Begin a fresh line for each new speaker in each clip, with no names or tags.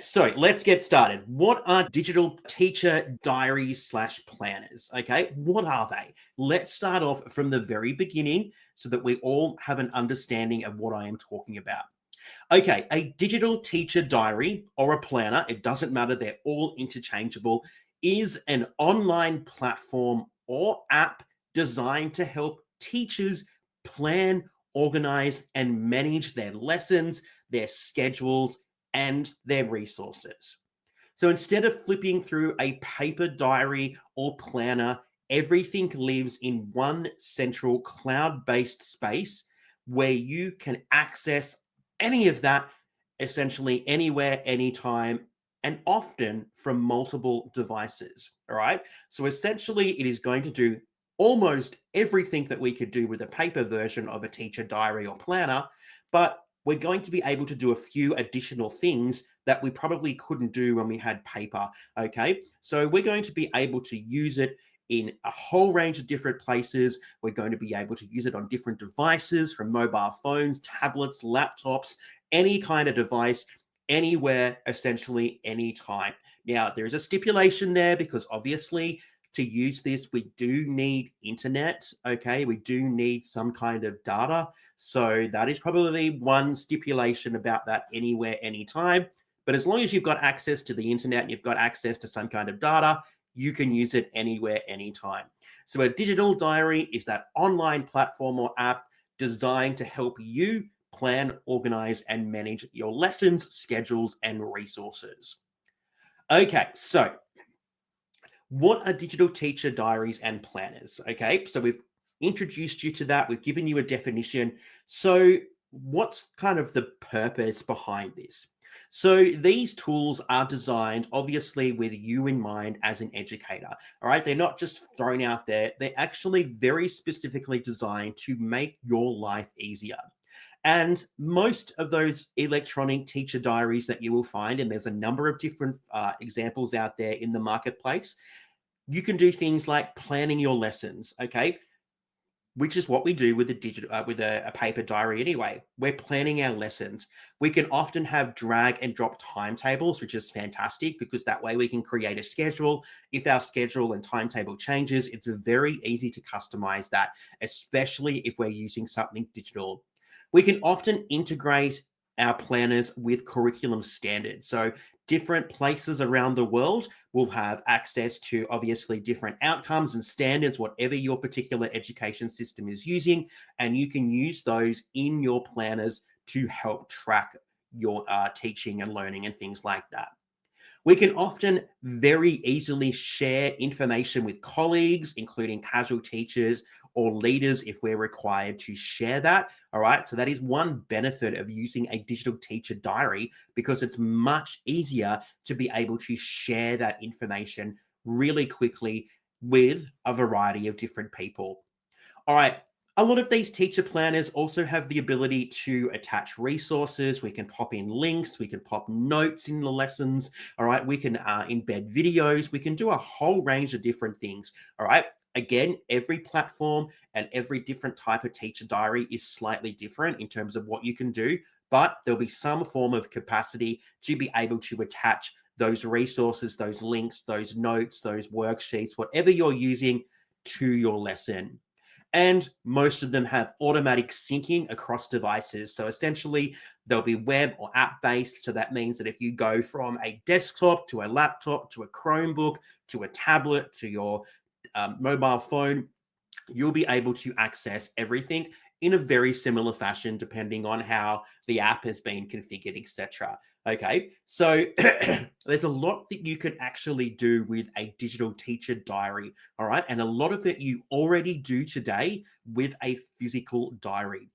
So let's get started. What are digital teacher diaries slash planners? Okay, what are they? Let's start off from the very beginning so that we all have an understanding of what I am talking about. Okay, a digital teacher diary or a planner, it doesn't matter, they're all interchangeable, is an online platform or app designed to help teachers plan, organize, and manage their lessons, their schedules, and their resources. So instead of flipping through a paper diary or planner, everything lives in one central cloud based space where you can access any of that essentially anywhere, anytime, and often from multiple devices. All right. So essentially, it is going to do almost everything that we could do with a paper version of a teacher diary or planner, but we're going to be able to do a few additional things that we probably couldn't do when we had paper. Okay. So we're going to be able to use it in a whole range of different places. We're going to be able to use it on different devices from mobile phones, tablets, laptops, any kind of device, anywhere, essentially anytime. Now, there is a stipulation there because obviously to use this, we do need internet. Okay. We do need some kind of data. So that is probably one stipulation about that anywhere, anytime. But as long as you've got access to the internet, you've got access to some kind of data, you can use it anywhere, anytime. So a digital diary is that online platform or app designed to help you plan, organize, and manage your lessons, schedules, and resources. Okay, so what are digital teacher diaries and planners? Okay, so we've introduced you to that, we've given you a definition. So, what's kind of the purpose behind this? So, these tools are designed obviously with you in mind as an educator. All right, they're not just thrown out there, they're actually very specifically designed to make your life easier. And most of those electronic teacher diaries that you will find, and there's a number of different examples out there in the marketplace, you can do things like planning your lessons, okay? Which is what we do with a digital with a paper diary anyway. We're planning our lessons. We can often have drag and drop timetables, which is fantastic because that way we can create a schedule. If our schedule and timetable changes, it's very easy to customize that, especially if we're using something digital. We can often integrate our planners with curriculum standards. So different places around the world will have access to obviously different outcomes and standards, whatever your particular education system is using, and you can use those in your planners to help track your teaching and learning and things like that. We can often very easily share information with colleagues, including casual teachers or leaders if we're required to share that. All right. So that is one benefit of using a digital teacher diary because it's much easier to be able to share that information really quickly with a variety of different people. All right. A lot of these teacher planners also have the ability to attach resources. We can pop in links, we can pop notes in the lessons. All right. We can embed videos, we can do a whole range of different things. All right. Again, every platform and every different type of teacher diary is slightly different in terms of what you can do, but there'll be some form of capacity to be able to attach those resources, those links, those notes, those worksheets, whatever you're using to your lesson. And most of them have automatic syncing across devices. So essentially, they'll be web or app based. So that means that if you go from a desktop to a laptop to a Chromebook to a tablet to your mobile phone, you'll be able to access everything in a very similar fashion depending on how the app has been configured, etc. Okay, so there's a lot that you can actually do with a digital teacher diary. All right, and a lot of it you already do today with a physical diary.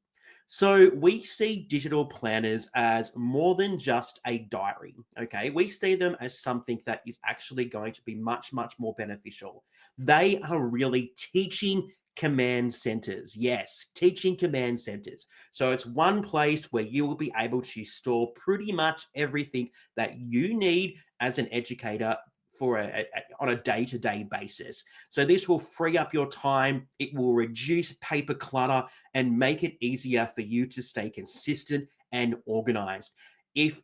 So we see digital planners as more than just a diary. Okay, we see them as something that is actually going to be much, much more beneficial. They are really teaching command centers. Yes, teaching command centers. So it's one place where you will be able to store pretty much everything that you need as an educator for on a day-to-day basis. So this will free up your time. It will reduce paper clutter and make it easier for you to stay consistent and organized. if,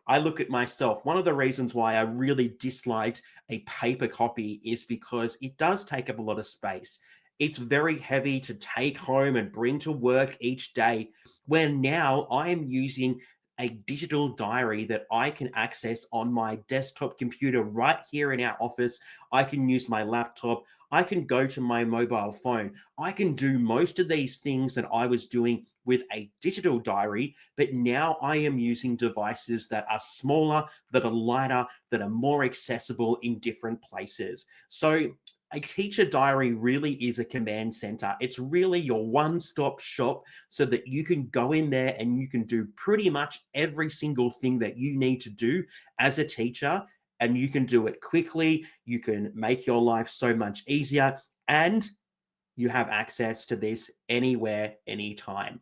I look at myself, one of the reasons why I really disliked a paper copy is because it does take up a lot of space. It's very heavy to take home and bring to work each day, where now I am using a digital diary that I can access on my desktop computer right here in our office. I can use my laptop. I can go to my mobile phone. I can do most of these things that I was doing with a digital diary, but now I am using devices that are smaller, that are lighter, that are more accessible in different places. So a teacher diary really is a command center. It's really your one stop shop so that you can go in there and you can do pretty much every single thing that you need to do as a teacher. And you can do it quickly. You can make your life so much easier. And you have access to this anywhere, anytime.